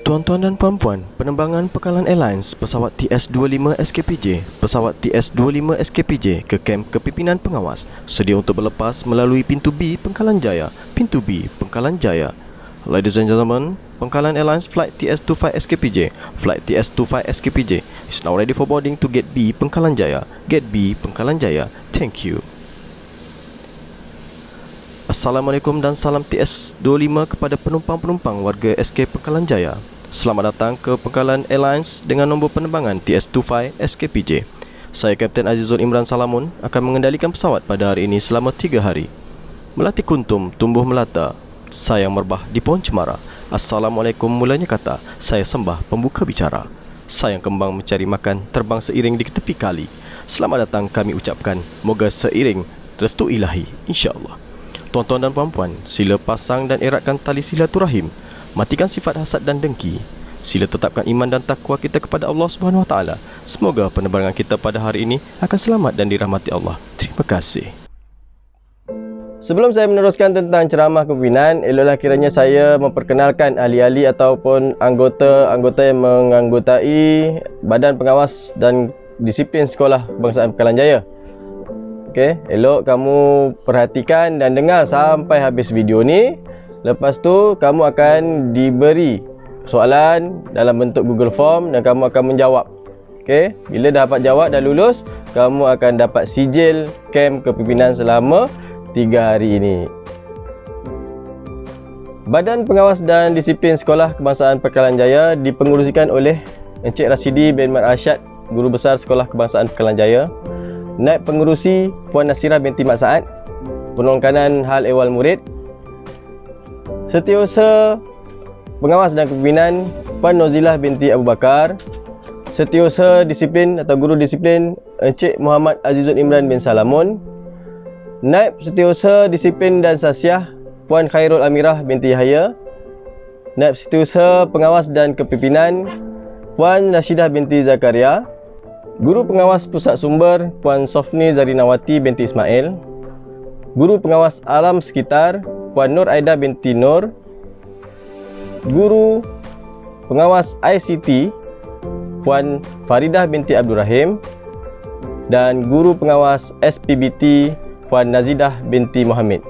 Tuan-tuan dan puan-puan, penerbangan Pekalan Airlines pesawat TS25 SKPJ, pesawat TS25 SKPJ ke kem kepimpinan pengawas sedia untuk berlepas melalui pintu B Pangkalan Jaya. Pintu B Pangkalan Jaya. Ladies and gentlemen, Pangkalan Airlines flight TS25 SKPJ, flight TS25 SKPJ is now ready for boarding to gate B Pangkalan Jaya. Gate B Pangkalan Jaya. Thank you. Assalamualaikum dan salam TS25 kepada penumpang-penumpang warga SK Pangkalan Jaya. Selamat datang ke Pangkalan Airlines dengan nombor penerbangan TS25 SKPJ. Saya Kapten Azizul Imran Salamun akan mengendalikan pesawat pada hari ini selama 3 hari. Melati kuntum tumbuh melata, sayang merbah di pohon cemara. Assalamualaikum mulanya kata, saya sembah pembuka bicara. Sayang kembang mencari makan, terbang seiring di tepi kali. Selamat datang kami ucapkan, moga seiring restu ilahi, insya-Allah. Tuan-tuan dan puan-puan, sila pasang dan eratkan tali silaturahim. Matikan sifat hasad dan dengki. Sila tetapkan iman dan takwa kita kepada Allah Subhanahu Wa Taala. Semoga penerbangan kita pada hari ini akan selamat dan dirahmati Allah. Terima kasih. Sebelum saya meneruskan tentang ceramah kepimpinan, eloklah kiranya saya memperkenalkan ahli-ahli ataupun anggota-anggota yang menganggotai Badan Pengawas dan Disiplin Sekolah Kebangsaan Pangkalan Jaya. Okey, elok kamu perhatikan dan dengar sampai habis video ni. Lepas tu kamu akan diberi soalan dalam bentuk Google Form dan kamu akan menjawab. Okey, bila dapat jawab dan lulus, kamu akan dapat sijil kem kepimpinan selama 3 hari ini. Badan Pengawas dan Disiplin Sekolah Kebangsaan Pangkalan Jaya dipengerusikan oleh Encik Rasidi bin Mat Arsyad, Guru Besar Sekolah Kebangsaan Pangkalan Jaya. Naib Pengerusi Puan Nasirah binti Mat Saad, Penolong Kanan Hal Ehwal Murid. Setiausaha Pengawas dan Kepimpinan Puan Nozilah binti Abu Bakar. Setiausaha Disiplin atau Guru Disiplin Encik Muhammad Azizul Imran bin Salamun. Naib Setiausaha Disiplin dan Sasiah Puan Khairul Amirah binti Yahya. Naib Setiausaha Pengawas dan Kepimpinan Puan Rashidah binti Zakaria. Guru Pengawas Pusat Sumber Puan Sofni Zarinawati binti Ismail. Guru Pengawas Alam Sekitar Puan Nur Aida binti Nur. Guru Pengawas ICT Puan Faridah binti Abdul Rahim. Dan Guru Pengawas SPBT Puan Nazidah binti Muhammad.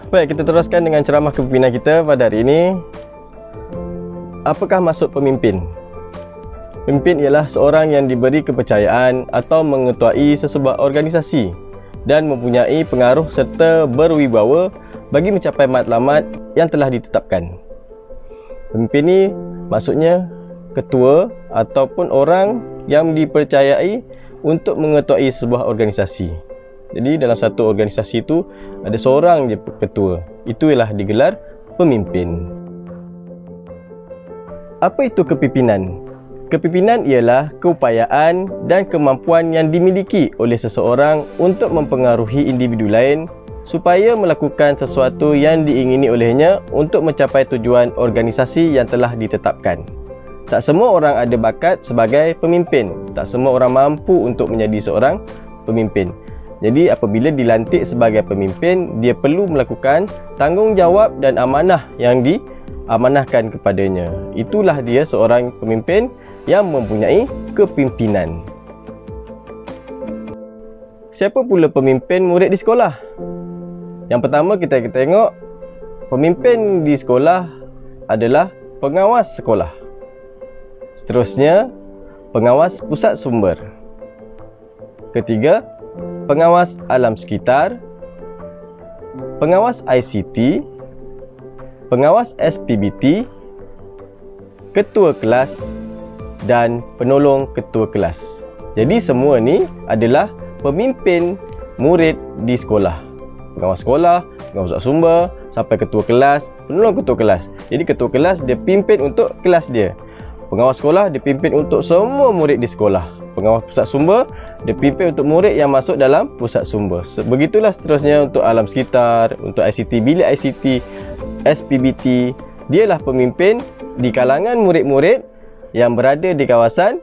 Baik, kita teruskan dengan ceramah kepimpinan kita pada hari ini. Apakah maksud pemimpin? Pemimpin ialah seorang yang diberi kepercayaan atau mengetuai sesebuah organisasi dan mempunyai pengaruh serta berwibawa bagi mencapai matlamat yang telah ditetapkan. Pemimpin ini maksudnya ketua ataupun orang yang dipercayai untuk mengetuai sebuah organisasi. Jadi dalam satu organisasi itu ada seorang je ketua. Itu ialah digelar pemimpin. Apa itu kepimpinan? Kepimpinan ialah keupayaan dan kemampuan yang dimiliki oleh seseorang untuk mempengaruhi individu lain supaya melakukan sesuatu yang diingini olehnya untuk mencapai tujuan organisasi yang telah ditetapkan. Tak semua orang ada bakat sebagai pemimpin. Tak semua orang mampu untuk menjadi seorang pemimpin. Jadi apabila dilantik sebagai pemimpin, dia perlu melakukan tanggungjawab dan amanah yang diamanahkan kepadanya. Itulah dia seorang pemimpin yang mempunyai kepimpinan. Siapa pula pemimpin murid di sekolah? Yang pertama kita tengok, pemimpin di sekolah adalah pengawas sekolah. Seterusnya, pengawas pusat sumber. Ketiga, pengawas alam sekitar. Pengawas ICT. Pengawas SPBT. Ketua kelas dan penolong ketua kelas. Jadi semua ni adalah pemimpin murid di sekolah. Pengawas sekolah, pengawas pusat sumber, sampai ketua kelas, penolong ketua kelas. Jadi ketua kelas dia pimpin untuk kelas dia. Pengawas sekolah dia pimpin untuk semua murid di sekolah. Pengawas pusat sumber dia pimpin untuk murid yang masuk dalam pusat sumber. Begitulah seterusnya untuk alam sekitar, untuk ICT. Bila ICT, SPBT, dialah pemimpin di kalangan murid-murid yang berada di kawasan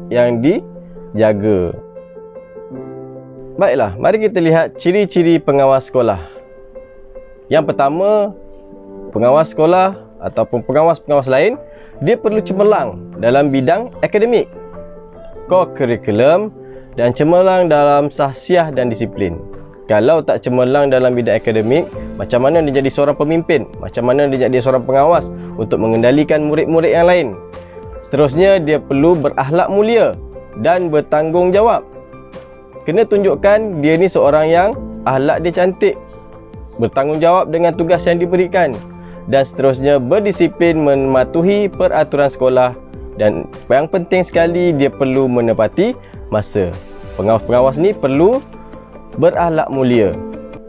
yang dijaga. Baiklah, mari kita lihat ciri-ciri pengawas sekolah. Yang pertama, pengawas sekolah ataupun pengawas-pengawas lain, dia perlu cemerlang dalam bidang akademik, co-curriculum, dan cemerlang dalam sahsiah dan disiplin. Kalau tak cemerlang dalam bidang akademik, macam mana dia jadi seorang pemimpin? Macam mana dia jadi seorang pengawas untuk mengendalikan murid-murid yang lain? Seterusnya, dia perlu berakhlak mulia dan bertanggungjawab. Kena tunjukkan dia ni seorang yang akhlak dia cantik, bertanggungjawab dengan tugas yang diberikan, dan seterusnya berdisiplin mematuhi peraturan sekolah, dan yang penting sekali dia perlu menepati masa. Pengawas-pengawas ni perlu berakhlak mulia,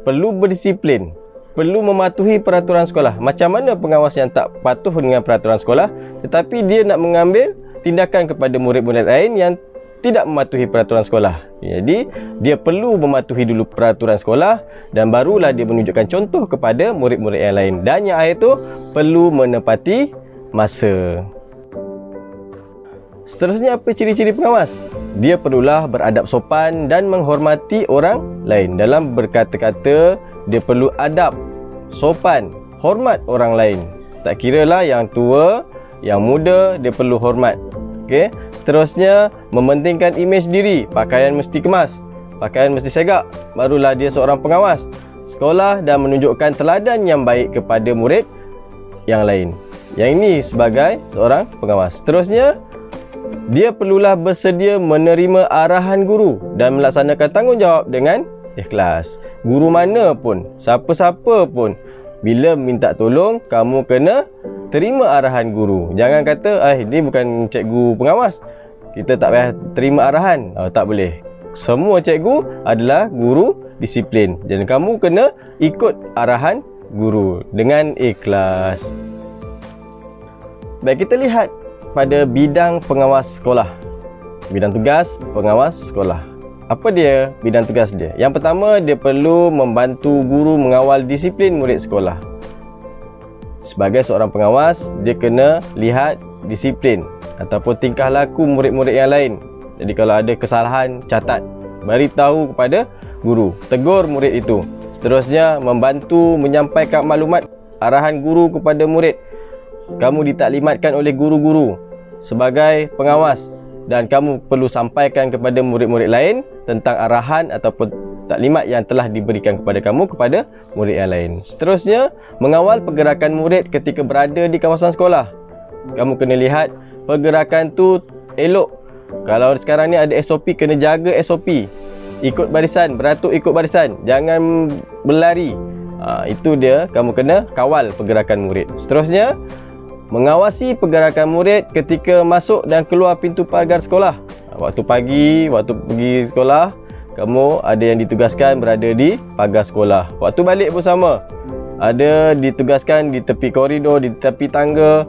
perlu berdisiplin, perlu mematuhi peraturan sekolah. Macam mana pengawas yang tak patuh dengan peraturan sekolah tetapi dia nak mengambil tindakan kepada murid-murid lain yang tidak mematuhi peraturan sekolah? Jadi dia perlu mematuhi dulu peraturan sekolah dan barulah dia menunjukkan contoh kepada murid-murid yang lain. Dan yang akhir tu perlu menepati masa. Seterusnya, apa ciri-ciri pengawas? Dia perlulah beradab sopan dan menghormati orang lain. Dalam berkata-kata, dia perlu adab, sopan, hormat orang lain. Tak kiralah yang tua, yang muda, dia perlu hormat. Okey. Seterusnya, mementingkan imej diri. Pakaian mesti kemas, pakaian mesti segak, barulah dia seorang pengawas sekolah dan menunjukkan teladan yang baik kepada murid yang lain. Yang ini sebagai seorang pengawas. Seterusnya, dia perlulah bersedia menerima arahan guru dan melaksanakan tanggungjawab dengan ikhlas. Guru mana pun, siapa-siapa pun, bila minta tolong, kamu kena terima arahan guru. Jangan kata, dia bukan cikgu pengawas, kita tak payah terima arahan. Tak boleh. Semua cikgu adalah guru disiplin, dan kamu kena ikut arahan guru dengan ikhlas. Baik, kita lihat pada bidang pengawas sekolah. Bidang tugas pengawas sekolah. Apa dia bidang tugas dia? Yang pertama, dia perlu membantu guru mengawal disiplin murid sekolah. Sebagai seorang pengawas, dia kena lihat disiplin ataupun tingkah laku murid-murid yang lain. Jadi kalau ada kesalahan, catat, beritahu kepada guru, tegur murid itu. Seterusnya, membantu menyampaikan maklumat arahan guru kepada murid. Kamu ditaklimatkan oleh guru-guru sebagai pengawas dan kamu perlu sampaikan kepada murid-murid lain tentang arahan ataupun taklimat yang telah diberikan kepada kamu kepada murid yang lain. Seterusnya, mengawal pergerakan murid ketika berada di kawasan sekolah. Kamu kena lihat pergerakan tu elok. Kalau sekarang ni ada SOP, kena jaga SOP. Ikut barisan, beratur ikut barisan, jangan berlari. Itu dia, kamu kena kawal pergerakan murid. Seterusnya, mengawasi pergerakan murid ketika masuk dan keluar pintu pagar sekolah. Waktu pagi, waktu pergi sekolah, kamu ada yang ditugaskan berada di pagar sekolah. Waktu balik pun sama. Ada ditugaskan di tepi koridor, di tepi tangga.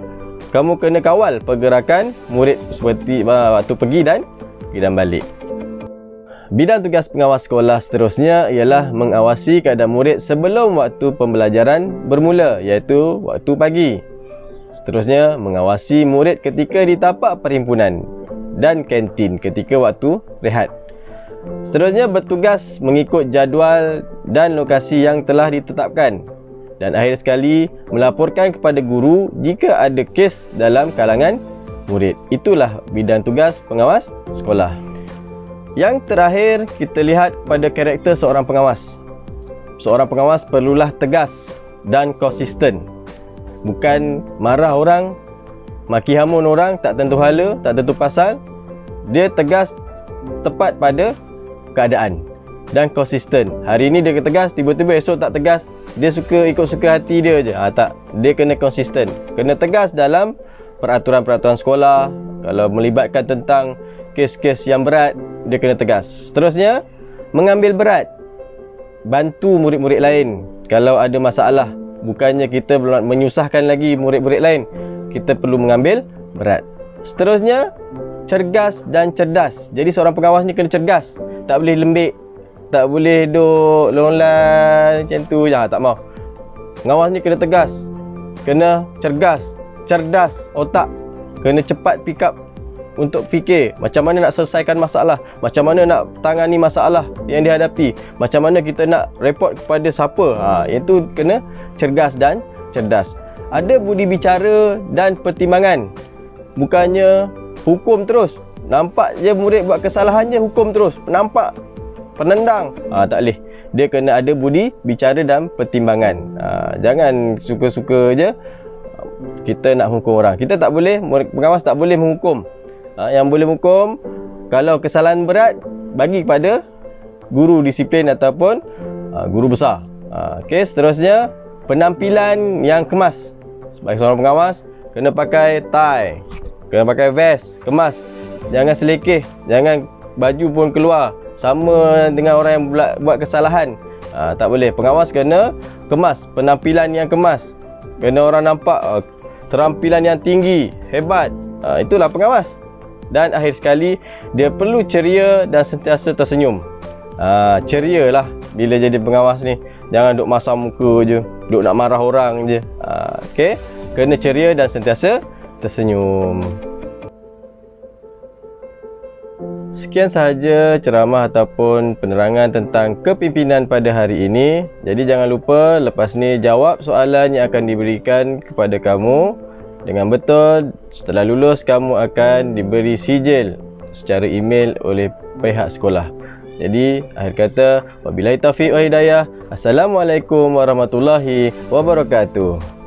Kamu kena kawal pergerakan murid seperti waktu pergi dan balik. Bidang tugas pengawas sekolah seterusnya ialah mengawasi keadaan murid sebelum waktu pembelajaran bermula, iaitu waktu pagi. Seterusnya, mengawasi murid ketika di tapak perhimpunan dan kantin ketika waktu rehat. Seterusnya, bertugas mengikut jadual dan lokasi yang telah ditetapkan. Dan akhir sekali, melaporkan kepada guru jika ada kes dalam kalangan murid. Itulah bidang tugas pengawas sekolah. Yang terakhir, kita lihat pada karakter seorang pengawas. Seorang pengawas perlulah tegas dan konsisten. Bukan marah orang, maki hamun orang, tak tentu hala, tak tentu pasal. Dia tegas, tepat pada keadaan dan konsisten. Hari ini dia tegas, tiba-tiba esok tak tegas. Dia ikut suka hati dia je. Tak, dia kena konsisten. Kena tegas dalam peraturan-peraturan sekolah. Kalau melibatkan tentang kes-kes yang berat, dia kena tegas. Seterusnya, mengambil berat, bantu murid-murid lain kalau ada masalah. Bukannya kita menyusahkan lagi murid-murid lain, kita perlu mengambil berat. Seterusnya, cergas dan cerdas. Jadi seorang pengawas ni kena cergas. Tak boleh lembik, tak boleh duk longlan macam tu je. Tak mau. Pengawas ni kena tegas, kena cergas, cerdas otak, kena cepat pick up untuk fikir macam mana nak selesaikan masalah, macam mana nak tangani masalah yang dihadapi, macam mana kita nak report kepada siapa. Itu kena cergas dan cerdas. ada budi bicara dan pertimbangan. Bukannya hukum terus. Nampak je murid buat kesalahan je hukum terus. Nampak penendang. Tak boleh. Dia kena ada budi bicara dan pertimbangan. Jangan suka-suka je kita nak hukum orang. Kita tak boleh, pengawas tak boleh menghukum. Yang boleh menghukum, kalau kesalahan berat, bagi kepada guru disiplin ataupun guru besar. Okey, seterusnya penampilan yang kemas. Sebagai seorang pengawas, kena pakai tie, kena pakai vest, kemas. Jangan selekeh, jangan baju pun keluar sama dengan orang yang buat kesalahan. Tak boleh. Pengawas kena kemas, penampilan yang kemas. Kena orang nampak terampilan yang tinggi, hebat. Itulah pengawas. Dan akhir sekali, dia perlu ceria dan sentiasa tersenyum. Ceria lah bila jadi pengawas ni. Jangan duk masam muka je, duk nak marah orang je. Okey, kena ceria dan sentiasa tersenyum. Sekian sahaja ceramah ataupun penerangan tentang kepimpinan pada hari ini. Jadi jangan lupa lepas ni jawab soalan yang akan diberikan kepada kamu dengan betul. Setelah lulus, kamu akan diberi sijil secara email oleh pihak sekolah. Jadi akhir kata, wabillahi taufiq wal hidayah. Assalamualaikum warahmatullahi wabarakatuh.